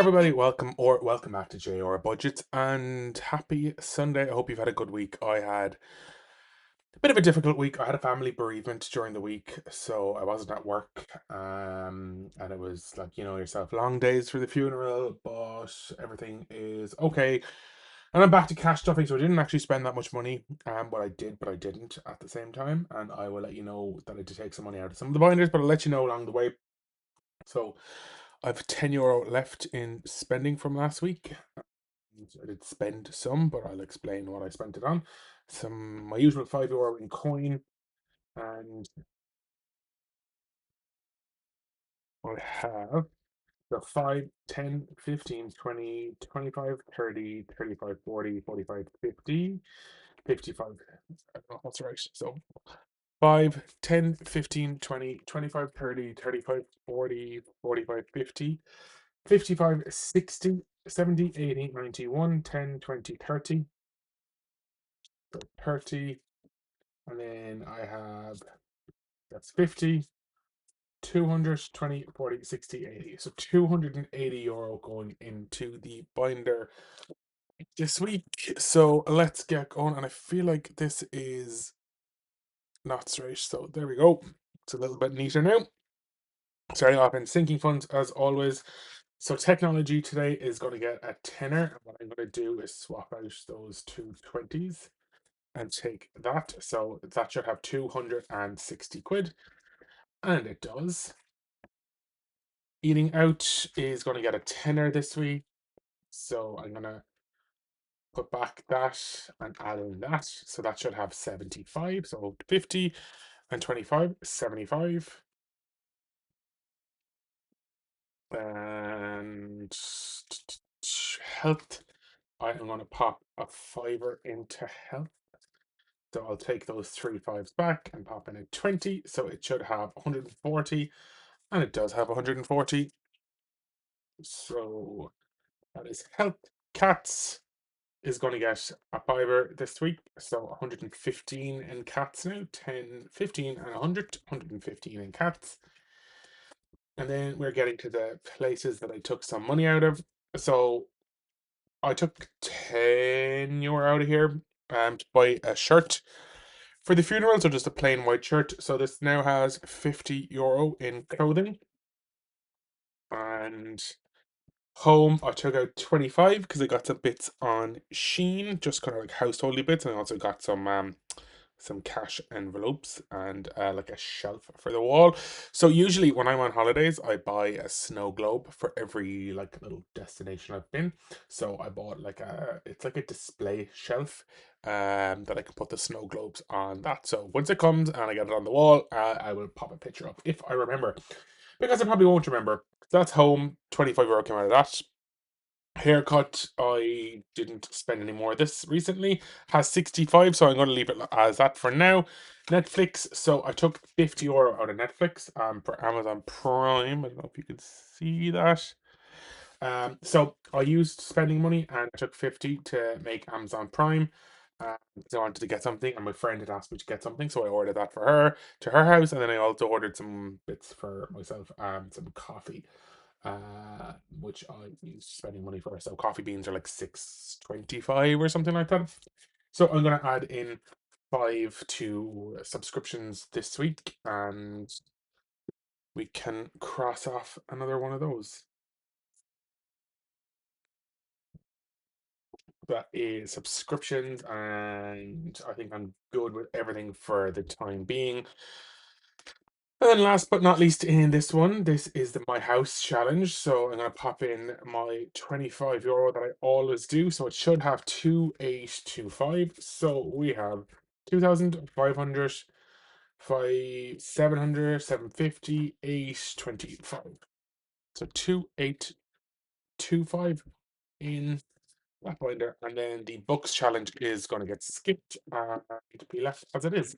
everybody, welcome back to JR Budgets and happy Sunday. I hope you've had a good week. I had a bit of a difficult week. I had a family bereavement during the week, so I wasn't at work. And it was like, yourself, long days for the funeral, but everything is okay. And I'm back to cash stuffing, so I didn't actually spend that much money. But I did, but I didn't at the same time. And I will let you know that I did take some money out of some of the binders, but I'll let you know along the way. So I've €10 left in spending from last week. I did spend some, but I'll explain what I spent it on. My usual €5 in coin, and I have the 5, 10, 15, 20, 25, 30, 35, 40, 45, 50, 55. I don't know what's right. So 5, 10, 15, 20, 25, 30, 35, 40, 45, 50, 55, 60, 70, 80, 91, 10, 20, 30. So 30, and then I have that's 50, 200, 20, 40, 60, 80. So €280 going into the binder this week. So let's get going. And I feel like this is not straight. So there we go. It's a little bit neater now. Starting off in sinking funds as always. So technology today is going to get a tenner. And what I'm going to do is swap out those two 20s and take that. So that should have 260 quid. And it does. Eating out is going to get a tenner this week. So I'm going to put back that and add in that. So that should have 75. So 50 and 25, 75. And health, I am going to pop a fiver into health. So I'll take those 3 fives back and pop in a 20. So it should have 140. And it does have 140. So that is health. Cats is going to get a fiver this week. So 115 in cats now. 10, 15, and 100. 115 in cats. And then we're getting to the places that I took some money out of. So I took €10 out of here to buy a shirt for the funeral. So just a plain white shirt. So this now has €50 in clothing. And home, I took out 25 because I got some bits on Shein, just kind of like householdy bits, and I also got some cash envelopes and like a shelf for the wall. So usually when I'm on holidays, I buy a snow globe for every like little destination I've been. So I bought it's like a display shelf that I can put the snow globes on that. So once it comes and I get it on the wall, I will pop a picture up if I remember, because I probably won't remember. That's home. €25 came out of that. Haircut, I didn't spend any more this recently. Has 65, so I'm going to leave it as that for now. Netflix, so I took €50 out of Netflix for Amazon Prime. I don't know if you can see that. So I used spending money and I took 50 to make Amazon Prime. Because I wanted to get something, and my friend had asked me to get something, so I ordered that for her to her house, and then I also ordered some bits for myself, some coffee, which I used spending money for. So coffee beans are like 6.25 or something like that. So I'm gonna add in 5 to subscriptions this week, and we can cross off another one of those. That is subscriptions, and I think I'm good with everything for the time being. And then last but not least in this one, this is the My House challenge. So I'm going to pop in my €25 that I always do. So it should have 2825. So we have 2,500, 700, 750, 825. So 2825 in that binder. And then the books challenge is going to get skipped and be left as it is.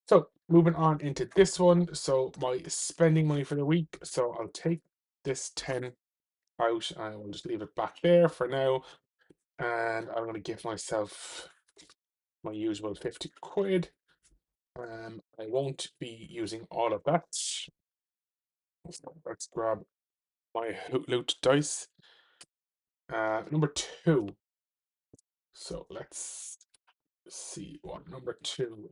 So moving on into this one. So my spending money for the week. So I'll take this 10 out and I will just leave it back there for now. And I'm going to give myself my usual 50 quid. I won't be using all of that. So let's grab my Hoot Loot dice. Number two. So let's see what number two.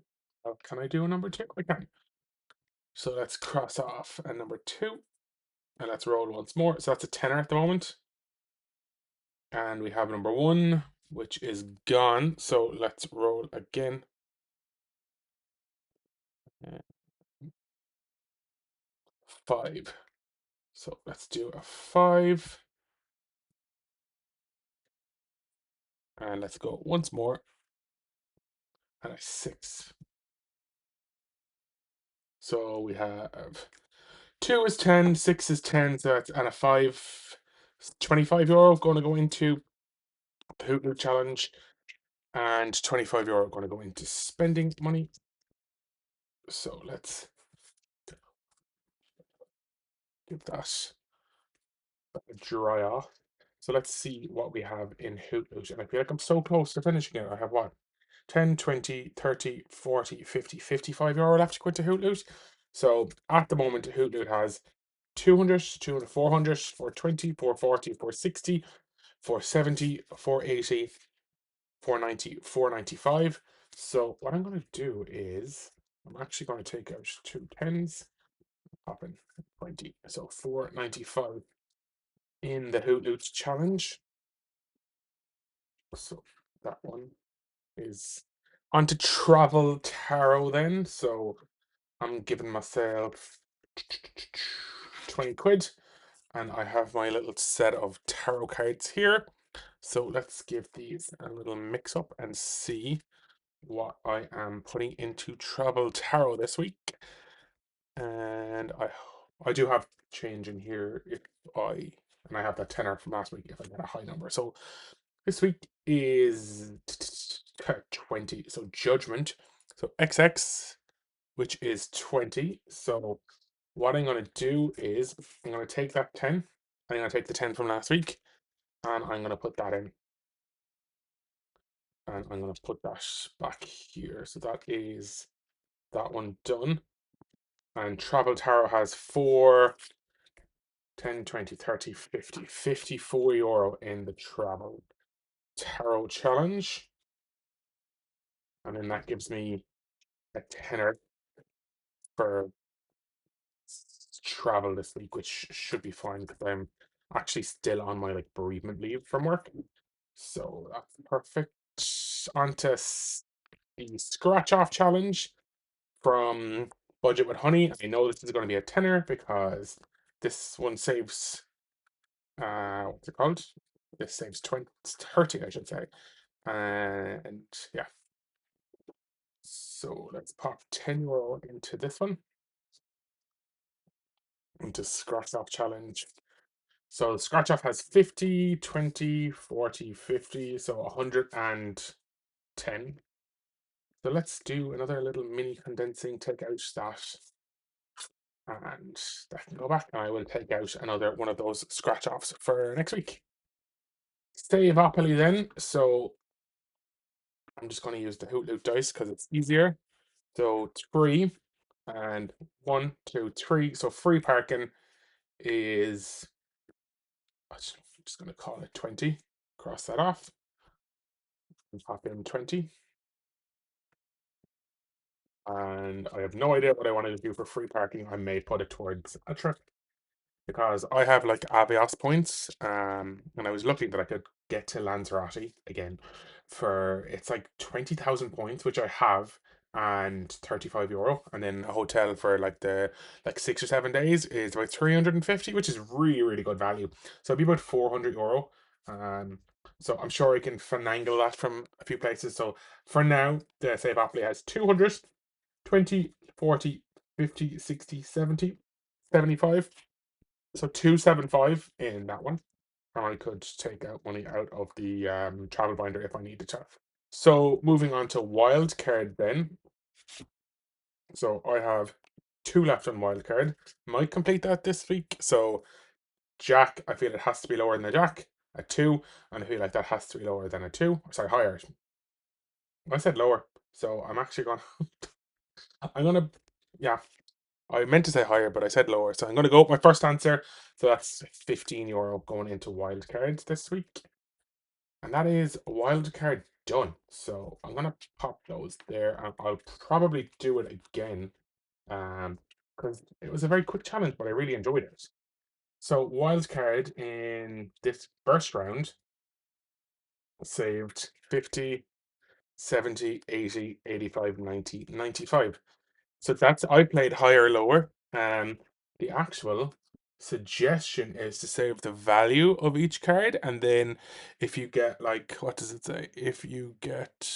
Can I do a number two? I can. So let's cross off a number two. And let's roll once more. So that's a tenner at the moment. And we have number one, which is gone. So let's roll again. Uh, Five. So let's do a five. And let's go once more. And a six. So we have two is 10, six is 10, so that's and a five, €25 going to go into the Hoodoo challenge, and €25 going to go into spending money. So let's give that a dry off. So let's see what we have in Hoot And I feel like I'm so close to finishing it. I have what? 10, 20, 30, 40, 50, €55 left to go into Hoot So at the moment, Hoot has 200, 200, 400, 420, 440, 460, 470, 480, 490, 495. So what I'm going to do is I'm actually going to take out two tens, pop in 20. So 495 in the Hoot challenge. So that one is on to Travel Tarot then. So I'm giving myself 20 quid. And I have my little set of tarot cards here. So let's give these a little mix up and see what I am putting into Travel Tarot this week. And I do have change in here if I and I have that tenner from last week if I get a high number. So this week is 20. So Judgment. So XX, which is 20. So what I'm going to do is I'm going to take that 10. I'm going to take the 10 from last week and I'm going to put that in. And I'm going to put that back here. So that is that one done. And Travel Tarot has 4, 10, 20, 30, 50, €54 in the Travel Tarot challenge. And then that gives me a tenner for travel this week, which should be fine because I'm actually still on my like bereavement leave from work. So that's perfect. On to the scratch off challenge from Budget with Honey. I know this is going to be a tenner because this one saves what's it called? This saves 20, 30, I should say. And yeah. So let's pop €10 into this one. Into scratch off challenge. So the scratch off has 50, 20, 40, 50, so 110. So let's do another little mini condensing, take out that, and that can go back. And I will take out another one of those scratch offs for next week. Save-opoly then. So I'm just going to use the Hoot Loot dice because it's easier. So 3 and 1, 2, 3. So free parking is, I'm just going to call it 20. Cross that off and pop in 20. And I have no idea what I wanted to do for free parking. I may put it towards a trip because I have like Avios points. And I was looking that I could get to Lanzarote again for it's like 20,000 points, which I have, and €35, and then a hotel for like the like 6 or 7 days is about 350, which is really really good value. So it'd be about €400. So I'm sure I can finagle that from a few places. So for now, the Save Apple has 200, 20, 40, 50, 60, 70, 75. So 275 in that one. And I could take out money out of the travel binder if I needed to. So moving on to wild card then. So I have two left on wild card. Might complete that this week. So Jack, I feel it has to be lower than a Jack at 2, and I feel like that has to be lower than a 2. Sorry, higher. I said lower. So I'm actually gonna I'm gonna yeah, I meant to say higher, but I said lower. So I'm going to go with my first answer. So that's €15 going into wild cards this week. And that is wild card done. So I'm going to pop those there. And I'll probably do it again. Because it was a very quick challenge, but I really enjoyed it. So wild card in this first round saved 50, 70, 80, 85, 90, 95. So that's I played higher lower. The actual suggestion is to save the value of each card, and then if you get like what does it say? If you get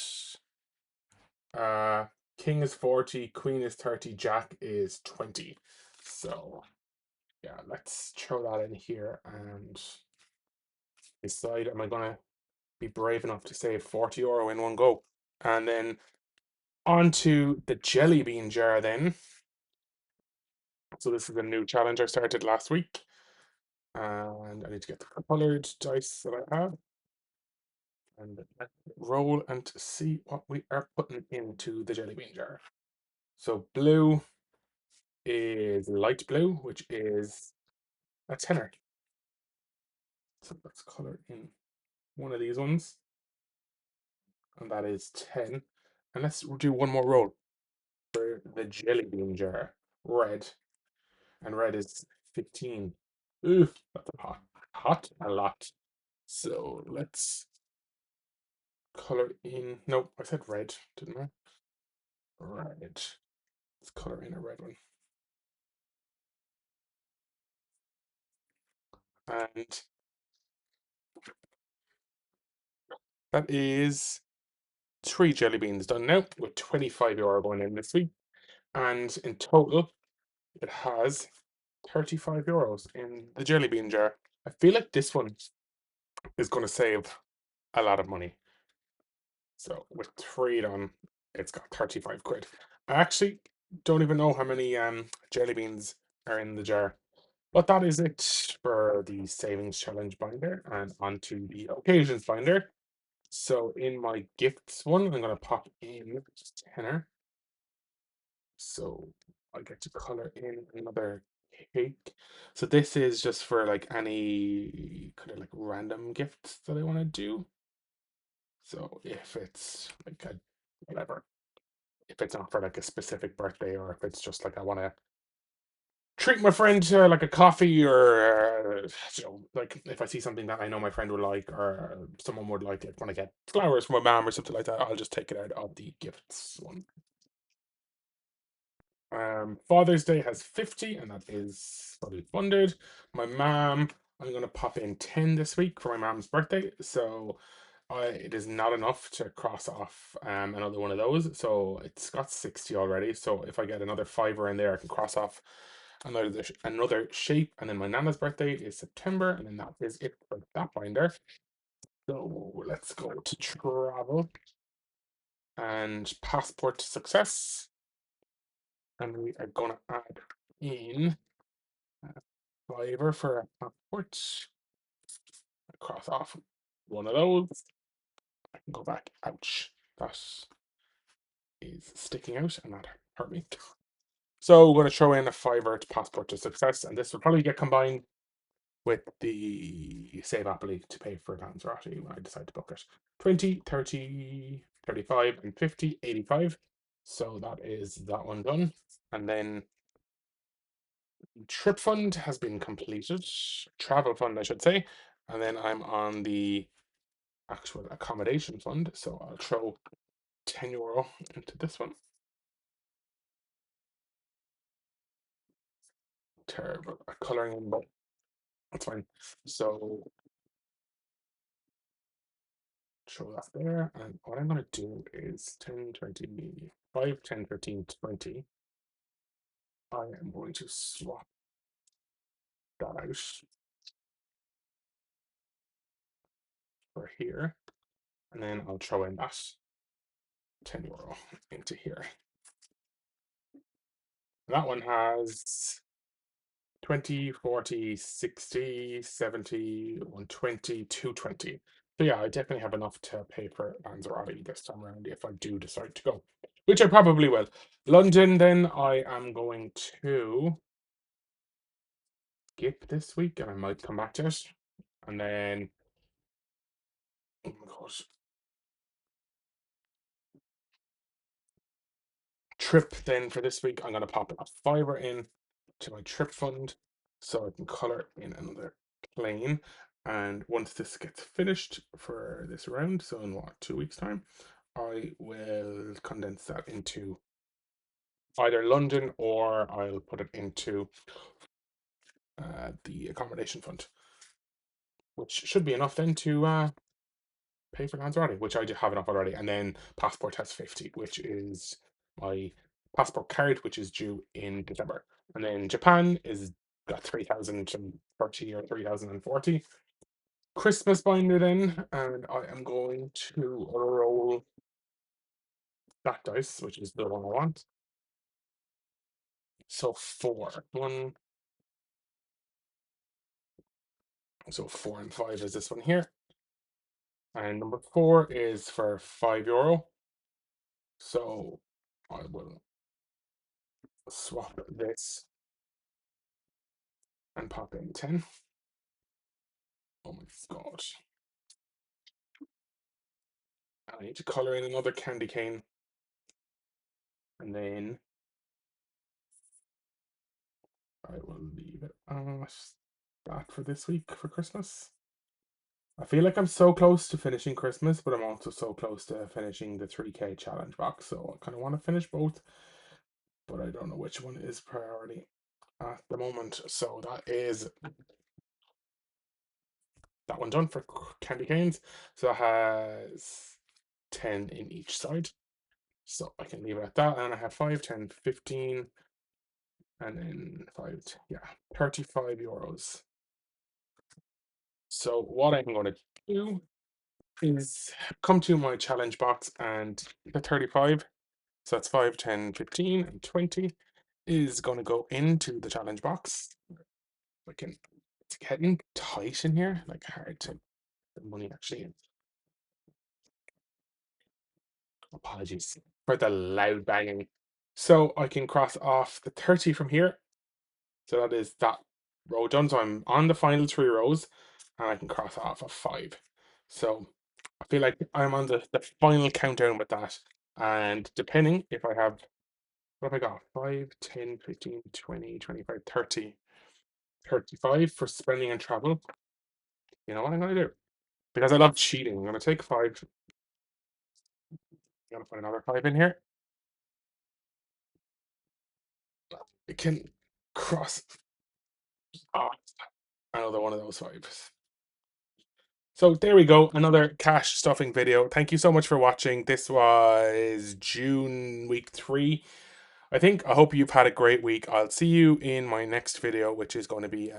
uh King is 40, Queen is 30, Jack is 20. So yeah, let's throw that in here and decide am I gonna be brave enough to save €40 in one go. And then onto the jelly bean jar then. So this is a new challenge I started last week. And I need to get the colored dice that I have. And let's roll and see what we are putting into the jelly bean jar. So blue is light blue, which is a tenner. So let's color in one of these ones. And that is 10. And let's do one more roll for the jelly bean jar. Red. And red is 15. Ooh, that's a hot. Hot a lot. So let's color in. Nope, I said red, didn't I? Red. Let's color in a red one. And that is 3 jelly beans done now with €25 going in this week. And in total, it has €35 in the jelly bean jar. I feel like this one is going to save a lot of money. So with three done, it's got 35 quid. I actually don't even know how many jelly beans are in the jar. But that is it for the savings challenge binder and onto the occasions binder. So in my gifts one, I'm gonna pop in tenner. So I get to color in another cake. So this is just for like any kind of like random gifts that I want to do. So if it's like a whatever, if it's not for like a specific birthday or if it's just like I want to treat my friend to like a coffee or like if I see something that I know my friend would like or someone would like it when I get flowers from my mom or something like that, I'll just take it out of the gifts one. Father's Day has 50 and that is fully funded. My mom, I'm gonna pop in 10 this week for my mom's birthday, so it is not enough to cross off another one of those. So it's got 60 already. So if I get another fiver in there, I can cross off another shape. And then my nana's birthday is September, and then that is it for that binder. So let's go to travel and passport to success. And we are gonna add in a fiver for a passport. Cross off one of those. I can go back. Ouch. That is sticking out and that hurt me. So we're going to throw in a fiver to passport to success, and this will probably get combined with the save happily to pay for Lanzarote when I decide to book it. 20, 30, 35, and 50, 85. So that is that one done. And then trip fund has been completed. Travel fund, I should say. And then I'm on the actual accommodation fund. So I'll throw €10 into this one. Terrible coloring in, but that's fine. So show that there. And what I'm going to do is 10, 20, 5, 10, 15, 20. I am going to swap that out for here. And then I'll throw in that €10 into here. That one has 20, 40, 60, 70, 120, 220. So yeah, I definitely have enough to pay for Lanzarote this time around if I do decide to go. which I probably will. London, then I am going to skip this week, and I might come back to it. And then, oh my gosh, trip then for this week, I'm gonna pop a fiver in to my trip fund so I can color in another plane. And once this gets finished for this round, so in what, 2 weeks' time, I will condense that into either London or I'll put it into the accommodation fund, which should be enough then to pay for Lanzarote, which I do have enough already. And then passport has 50, which is my passport card, which is due in December. And then Japan is got 3,030 or 3,040. Christmas binder then, and I am going to roll that dice, which is the one I want. So four. One. So 4 and 5 is this one here. And number 4 is for €5. So I will swap this and pop in 10. Oh my god. I need to color in another candy cane. And then I will leave it at that for this week for Christmas. I feel like I'm so close to finishing Christmas, but I'm also so close to finishing the 3K challenge box. So I kind of want to finish both, but I don't know which one is priority at the moment. So that one done for candy canes. So it has 10 in each side. So I can leave it at that. And I have 5, 10, 15, and then 5, yeah, €35. So what I'm going to do is come to my challenge box, and the 35, so that's 5, 10, 15, and 20 is going to go into the challenge box. It's getting tight in here, like hard to the money actually in. Apologies for the loud banging. So I can cross off the 30 from here. So that is that row done. So I'm on the final 3 rows, and I can cross off a 5. So I feel like I'm on the final countdown with that. And depending if I have, what have I got? 5, 10, 15, 20, 25, 30, 35 for spending and travel. You know what I'm going to do? Because I love cheating, I'm going to take 5. I'm going to put another 5 in here. It can cross off another one of those 5s. So there we go, another cash stuffing video. Thank you so much for watching. This was June week 3. I think. I hope you've had a great week. I'll see you in my next video, which is going to be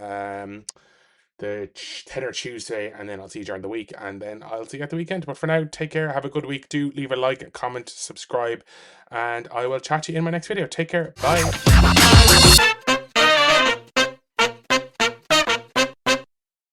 the Tenor Tuesday, and then I'll see you during the week, and then I'll see you at the weekend. But for now, take care, have a good week. Do leave a like, a comment, subscribe, and I will chat to you in my next video. Take care. Bye.